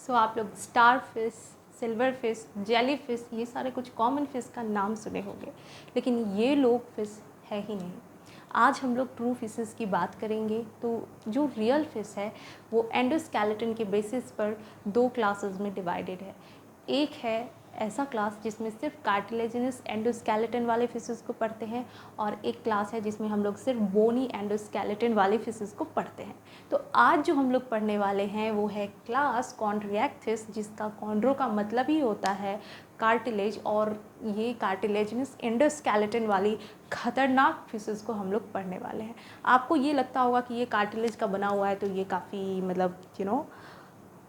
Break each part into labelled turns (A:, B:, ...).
A: सो आप लोग star fish, silver fish, jelly fish, ये सारे कुछ कॉमन फिश का नाम सुने होंगे, लेकिन ये लोग फिश है ही नहीं। आज हम लोग ट्रू फिशेस की बात करेंगे। तो जो रियल फिश है वो एंडोस्केलेटन के बेसिस पर 2 क्लासेस में डिवाइडेड है। एक है ऐसा क्लास जिसमें सिर्फ कार्टिलेजिनस एंडोस्केलेटन वाले फिशेस को पढ़ते हैं, और एक क्लास है जिसमें हम लोग सिर्फ बोनी एंडोस्केलेटन वाले फिशेस को पढ़ते हैं। तो आज जो हम लोग पढ़ने वाले हैं वो है क्लास कॉन्ड्रिएक्थिस, जिसका कॉन्ड्रो का मतलब ही होता है कार्टिलेज, और ये कार्टिलेजिनस एंडोस्केलेटन वाली खतरनाक फिशेस को हम लोग पढ़ने वाले हैं। आपको ये लगता होगा कि ये कार्टिलेज का बना हुआ है तो ये काफ़ी मतलब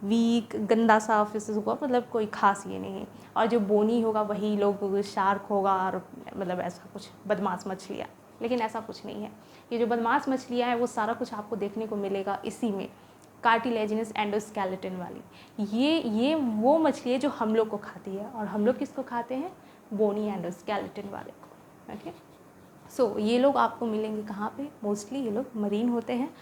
A: वीक गंदा सा फिशेस होगा, मतलब कोई खास ये नहीं है। और जो बोनी होगा वही लोग शार्क होगा, और मतलब ऐसा कुछ बदमाश मछलियाँ, लेकिन ऐसा कुछ नहीं है। ये जो बदमाश मछलियाँ हैं वो सारा कुछ आपको देखने को मिलेगा इसी में, कार्टिलेजिनस एंडोस्केलेटन वाली। ये वो मछली है जो हम लोग को खाती है, और हम लोग किसको खाते हैं? बोनी एंडोस्केलेटन वाले को। ओके, सो ये लोग आपको मिलेंगे कहाँ पे? मोस्टली ये लोग मरीन होते हैं,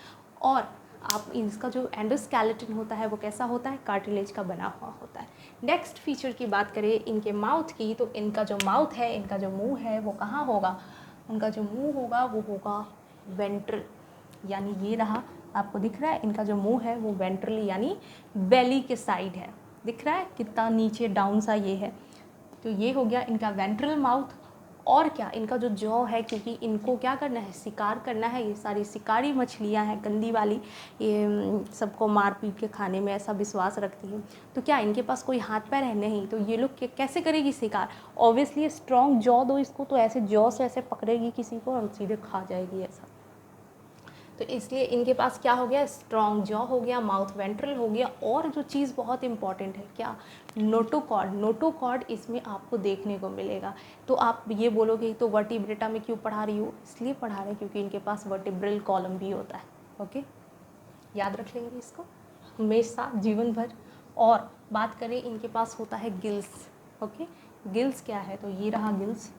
A: और आप इसका जो एंडोस्केलेटन होता है वो कैसा होता है? कार्टिलेज का बना हुआ होता है। नेक्स्ट फीचर की बात करें इनके माउथ की, तो इनका जो माउथ है, इनका जो मुंह है वो कहाँ होगा? उनका जो मुंह होगा वो होगा वेंट्रल, यानी ये रहा, आपको दिख रहा है इनका जो मुंह है वो वेंट्रल यानी बेली के साइड है। दिख रहा है कितना नीचे डाउन सा ये है? तो ये हो गया इनका वेंट्रल माउथ। और क्या, इनका जो जॉ है, क्योंकि इनको क्या करना है? शिकार करना है। ये सारी शिकारी मछलियां हैं गंदी वाली, ये सबको मार पीट के खाने में ऐसा विश्वास रखती है। तो क्या इनके पास कोई हाथ पैर है? नहीं। तो ये लोग कैसे करेगी शिकार? ऑब्वियसली स्ट्रॉन्ग जॉ दो इसको, तो ऐसे जॉ से ऐसे पकड़ेगी किसी को और सीधे खा जाएगी ऐसा। तो इसलिए इनके पास क्या हो गया? स्ट्रॉन्ग जॉ हो गया, माउथ वेंट्रल हो गया, और जो चीज़ बहुत इंपॉर्टेंट है क्या? नोटोकॉर्ड। नोटोकॉर्ड इसमें आपको देखने को मिलेगा। तो आप ये बोलोगे तो वर्टिब्रेटा में क्यों पढ़ा रही हो? इसलिए पढ़ा रहे हैं क्योंकि इनके पास वर्टिब्रल कॉलम भी होता है। ओके, याद रख लेंगे इसको हमेशा जीवन भर। और बात करें इनके पास होता है गिल्स। ओके, गिल्स क्या है? तो ये रहा गिल्स,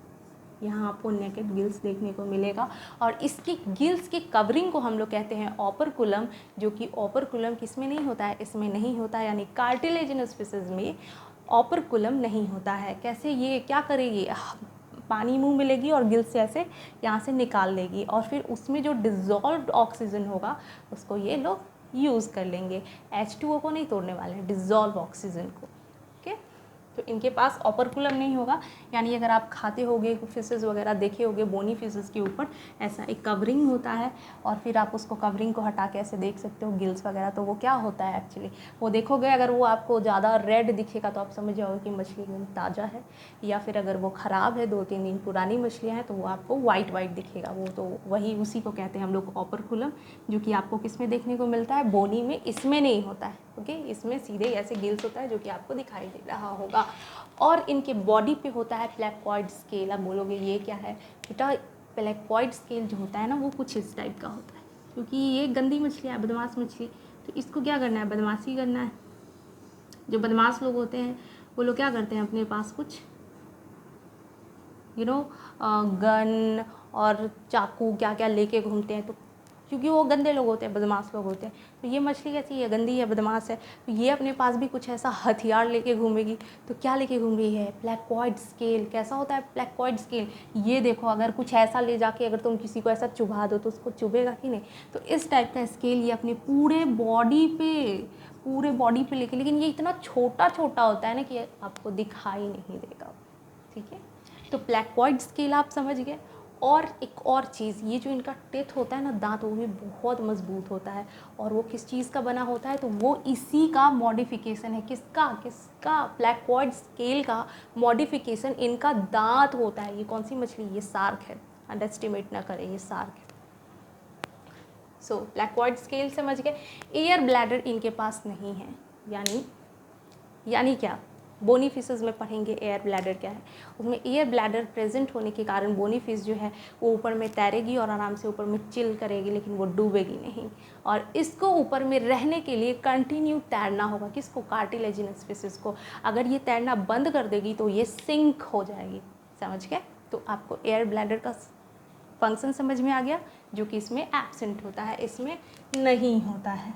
A: यहाँ आपको नेकेड गिल्स देखने को मिलेगा, और इसकी गिल्स की कवरिंग को हम लोग कहते हैं ओपरकुलम, जो कि ओपरकुलम किस में नहीं होता है? इसमें नहीं होता है, यानी कार्टिलेजिनस फिशेस में ओपरकुलम नहीं होता है। कैसे? ये क्या करेगी? पानी मुंह में लेगी और गिल्स से ऐसे यहाँ से निकाल लेगी, और फिर उसमें जो डिज़ोल्व्ड ऑक्सीजन होगा उसको ये लोग यूज़ कर लेंगे। H2O को नहीं तोड़ने वाले हैं, डिज़ोल्व ऑक्सीजन को। ओके, तो इनके पास ओपरकुलम नहीं होगा, यानी अगर आप खाते होगे फिशेस वगैरह देखे होगे बोनी फिशेस के ऊपर ऐसा एक कवरिंग होता है, और फिर आप उसको कवरिंग को हटा के ऐसे देख सकते हो गिल्स वगैरह। तो वो क्या होता है एक्चुअली? वो देखोगे अगर वो आपको ज़्यादा रेड दिखेगा तो आप समझ जाओगे कि मछली एकदम ताज़ा है, या फिर अगर वो ख़राब है, 2-3 दिन पुरानी मछलियाँ हैं, तो वो आपको वाइट वाइट दिखेगा। वो तो वही उसी को कहते हैं हम लोग ओपरकुलम, जो कि आपको किस में देखने को मिलता है? बोनी में। इसमें नहीं होता है। ओके, इसमें सीधे ऐसे गिल्स होता है जो कि आपको दिखाई दे रहा होगा। और इनके बॉडी पे होता है प्लेकोइड स्केल। आप बोलोगे ये क्या है बेटा? प्लेकोइड स्केल जो होता है ना वो कुछ इस टाइप का होता है, क्योंकि ये गंदी मछली है, बदमाश मछली, तो इसको क्या करना है? बदमाशी करना है। जो बदमाश लोग होते हैं वो लोग क्या करते हैं? अपने पास कुछ गन और चाकू क्या क्या लेके घूमते हैं, तो क्योंकि वो गंदे लोग होते हैं, बदमाश लोग होते हैं। तो ये मछली कैसी है? गंदी है, बदमाश है, तो ये अपने पास भी कुछ ऐसा हथियार लेके घूमेगी। तो क्या लेके घूम रही है? Placoid scale. कैसा होता है प्लेकोइड स्केल? ये देखो, अगर कुछ ऐसा ले जाके अगर तुम किसी को ऐसा चुभा दो तो उसको चुभेगा कि नहीं? तो इस टाइप का स्केल ये अपने पूरे बॉडी पे लेके, लेकिन ये इतना छोटा छोटा होता है ना कि आपको दिखाई नहीं देगा। ठीक है, तो प्लेकोइड स्केल आप समझ गए। और एक और चीज़, ये जो इनका टेथ होता है ना, दांत, वो भी बहुत मजबूत होता है, और वो किस चीज़ का बना होता है? तो वो इसी का मॉडिफिकेशन है। किसका? प्लेकोइड स्केल का मॉडिफिकेशन इनका दांत होता है। ये कौन सी मछली? ये शार्क है, अंडरएस्टिमेट ना करें, ये शार्क है। सो प्लेकोइड स्केल समझ गए। एयर ब्लैडर इनके पास नहीं है, यानी क्या? बोनी फिशेस में पढ़ेंगे एयर ब्लैडर क्या है। उसमें एयर ब्लैडर प्रेजेंट होने के कारण बोनी फिश जो है वो ऊपर में तैरेगी और आराम से ऊपर में चिल करेगी, लेकिन वो डूबेगी नहीं। और इसको ऊपर में रहने के लिए कंटिन्यू तैरना होगा। किसको? कार्टिलेजिनस फिशेस को। अगर ये तैरना बंद कर देगी तो ये सिंक हो जाएगी। समझ गए? तो आपको एयर ब्लैडर का फंक्शन समझ में आ गया, जो कि इसमें एब्सेंट होता है, इसमें नहीं होता है।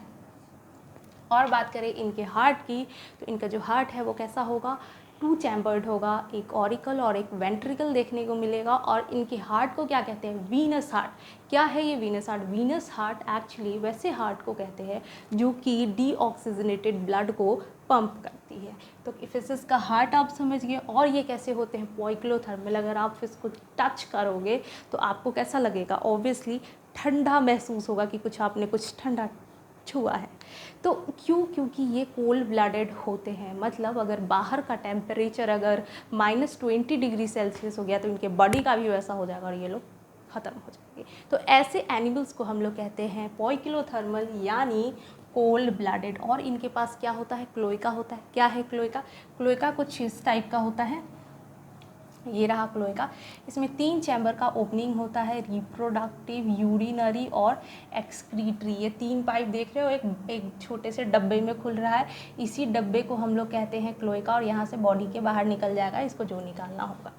A: और बात करें इनके हार्ट की, तो इनका जो हार्ट है वो कैसा होगा, 2 चैम्बर्ड होगा, एक ऑरिकल और एक वेंट्रिकल देखने को मिलेगा। और इनके हार्ट को क्या कहते हैं, वीनस हार्ट। क्या है ये venous heart? Venous heart actually वैसे हार्ट को कहते हैं जो कि डीऑक्सीजनेटेड ब्लड को पंप करती है। तो फिशेस का हार्ट आप समझ गए। और ये कैसे होते हैं, पॉइक्लोथर्मल। अगर आप फिश को टच करोगे तो आपको कैसा लगेगा, ऑब्वियसली ठंडा महसूस होगा कि आपने कुछ ठंडा छुआ है। तो क्योंकि ये कोल्ड ब्लडेड होते हैं, मतलब अगर बाहर का टेम्परेचर अगर -20 डिग्री सेल्सियस हो गया तो इनके बॉडी का भी वैसा हो जाएगा और ये लोग ख़त्म हो जाएंगे। तो ऐसे एनिमल्स को हम लोग कहते हैं पॉइक्लोथर्मल यानी कोल्ड ब्लडेड। और इनके पास क्या होता है, क्लोएका होता है। क्या है क्लोएका? क्लोएका कुछ इस टाइप का होता है, ये रहा क्लोएका। इसमें 3 चैम्बर का ओपनिंग होता है, रिप्रोडक्टिव, यूरिनरी और एक्सक्रीटरी। ये 3 पाइप देख रहे हो, एक छोटे से डब्बे में खुल रहा है। इसी डब्बे को हम लोग कहते हैं क्लोएका और यहाँ से बॉडी के बाहर निकल जाएगा, इसको जो निकालना होगा,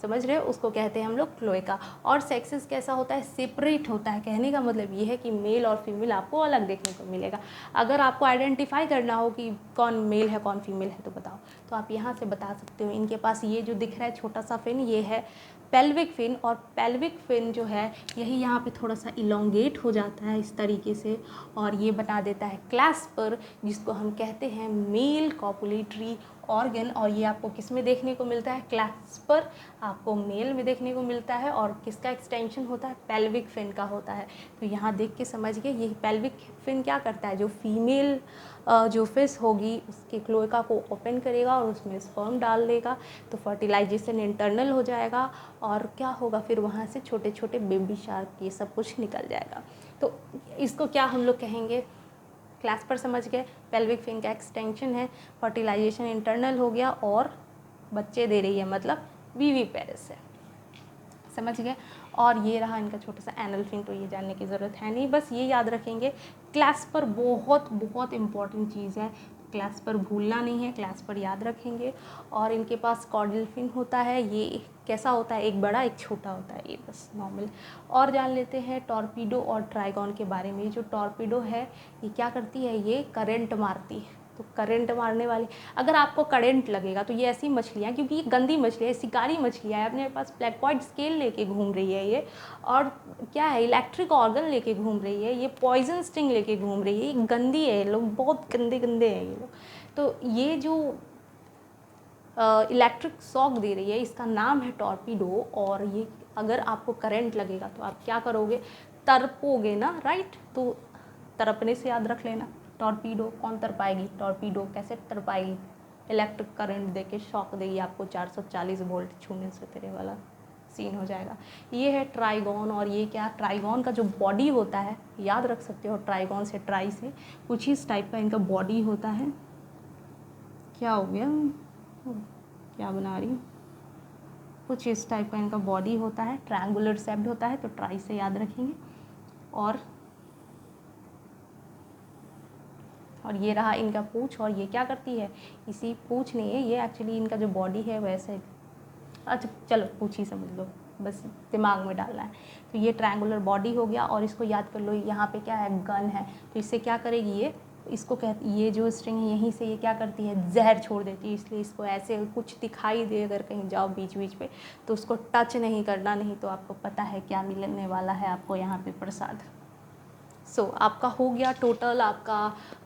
A: समझ रहे हो, उसको कहते हैं हम लोग क्लोएका। और सेक्सेस कैसा होता है, सेपरेट होता है। कहने का मतलब ये है कि मेल और फीमेल आपको अलग देखने को मिलेगा। अगर आपको आइडेंटिफाई करना हो कि कौन मेल है कौन फीमेल है तो बताओ, तो आप यहाँ से बता सकते हो। इनके पास ये जो दिख रहा है छोटा सा फिन, ये है पेल्विक फिन। और पेल्विक फिन जो है यही यहाँ पे थोड़ा सा इलोंगेट हो जाता है इस तरीके से, और ये बना देता है क्लैस्पर, जिसको हम कहते हैं मेल कॉपुलेटरी ऑर्गन। और ये आपको किस में देखने को मिलता है, क्लैस्पर आपको मेल में देखने को मिलता है। और किसका एक्सटेंशन होता है, पेल्विक फिन का होता है। तो यहाँ देख के समझ गए, ये पेल्विक फिन क्या करता है, जो फीमेल जो फिश होगी उसके क्लोएका को ओपन करेगा और उसमें स्पर्म डाल देगा, तो फर्टिलाइजेशन इंटरनल हो जाएगा और क्या होगा फिर वहाँ से छोटे छोटे बेबी शार्क ये सब कुछ निकल जाएगा। तो इसको क्या हम लोग कहेंगे, क्लैस्पर समझ गए, पेल्विक फिन का एक्सटेंशन है, फर्टिलाइजेशन इंटरनल हो गया और बच्चे दे रही है, मतलब विविपेरस है, समझ गए। और ये रहा इनका छोटा सा एनल फिन, तो ये जानने की ज़रूरत है नहीं, बस ये याद रखेंगे। क्लैस्पर बहुत बहुत इम्पॉर्टेंट चीज़ है, क्लैस्पर भूलना नहीं है, क्लैस्पर याद रखेंगे। और इनके पास कॉर्डल फिन होता है, ये कैसा होता है, एक बड़ा एक छोटा होता है, ये बस नॉर्मल। और जान लेते हैं टॉर्पीडो और ट्राइगॉन के बारे में। जो टॉर्पीडो है ये क्या करती है, ये करंट मारती है। तो करंट मारने वाली, अगर आपको करंट लगेगा तो ये ऐसी मछलियाँ, क्योंकि ये गंदी मछली है, शिकारी मछलियाँ है, अपने पास ब्लैकपॉइंट स्केल लेके घूम रही है ये, और क्या है, इलेक्ट्रिक ऑर्गन लेके घूम रही है ये, पॉइजन स्टिंग लेके घूम रही है, ये गंदी है, ये लोग बहुत गंदे गंदे हैं ये लोग। तो ये जो इलेक्ट्रिक शॉक दे रही है इसका नाम है टॉर्पीडो। और ये अगर आपको करंट लगेगा तो आप क्या करोगे, तड़पोगे ना, राइट। तो तड़पने से याद रख लेना, टॉर्पीडो कौन तड़पाएगी, टॉर्पीडो कैसे तड़पाएगी, इलेक्ट्रिक करंट देके शॉक देगी आपको, 440 वोल्ट छूने से तेरे वाला सीन हो जाएगा। ये है ट्राइगॉन। और ये क्या, ट्राइगॉन का जो बॉडी होता है याद रख सकते हो, ट्राइगॉन से ट्राई से कुछ इस टाइप का इनका बॉडी होता है। क्या हो गया, क्या बना रही हूँ, कुछ इस टाइप का इनका बॉडी होता है, ट्रायंगुलर शेप्ड होता है, तो ट्राई से याद रखेंगे। और ये रहा इनका पूँछ, और ये क्या करती है, इसी पूँछ नहीं है ये, एक्चुअली इनका जो बॉडी है वैसे, अच्छा चलो पूँछ ही समझ लो, बस दिमाग में डालना है। तो ये ट्रायंगुलर बॉडी हो गया। और इसको याद कर लो, यहाँ पे क्या है, गन है, तो इससे क्या करेगी ये, इसको ये जो स्ट्रिंग है यहीं से ये क्या करती है, जहर छोड़ देती है। इसलिए इसको ऐसे कुछ दिखाई दे अगर कहीं जाओ बीच बीच पे तो उसको टच नहीं करना, नहीं तो आपको पता है क्या मिलने वाला है आपको यहाँ पे प्रसाद। आपका हो गया टोटल, आपका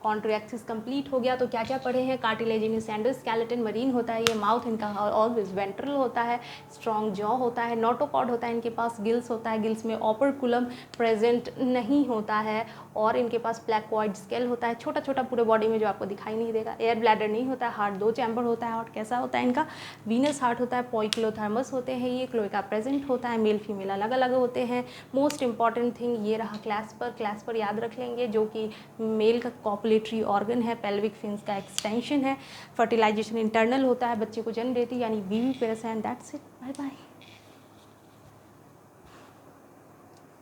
A: कॉन्ट्रैक्सिस कंप्लीट हो गया। तो क्या क्या पढ़े हैं, कार्टिलेजिनस एंडोस्केलेटन, मरीन होता है ये, माउथ इनका ऑलवेज वेंट्रल होता है, स्ट्रॉन्ग जॉ होता है, नोटोकॉर्ड होता है, इनके पास गिल्स होता है, गिल्स में ऑपर्कुलम प्रेजेंट नहीं होता है, और इनके पास प्लैक्वाइड स्केल होता है, छोटा छोटा पूरे बॉडी में जो आपको दिखाई नहीं देगा। एयर ब्लैडर नहीं होता है, हार्ट 2 चैम्बर होता है। हार्ट कैसा होता है इनका, वीनस हार्ट होता है, पॉइक्लोथर्मस होते हैं ये, क्लोएका प्रेजेंट होता है, मेल फीमेल अलग अलग होते हैं। मोस्ट इंपॉर्टेंट थिंग ये रहा क्लैस्पर याद रख लेंगे, जो कि मेल का कॉपुलेटरी ऑर्गन है, पेल्विक फिन्स का एक्सटेंशन है, फर्टिलाइजेशन इंटरनल होता है, बच्चे को जन्म देती है यानी viviparous, and that's it, bye bye.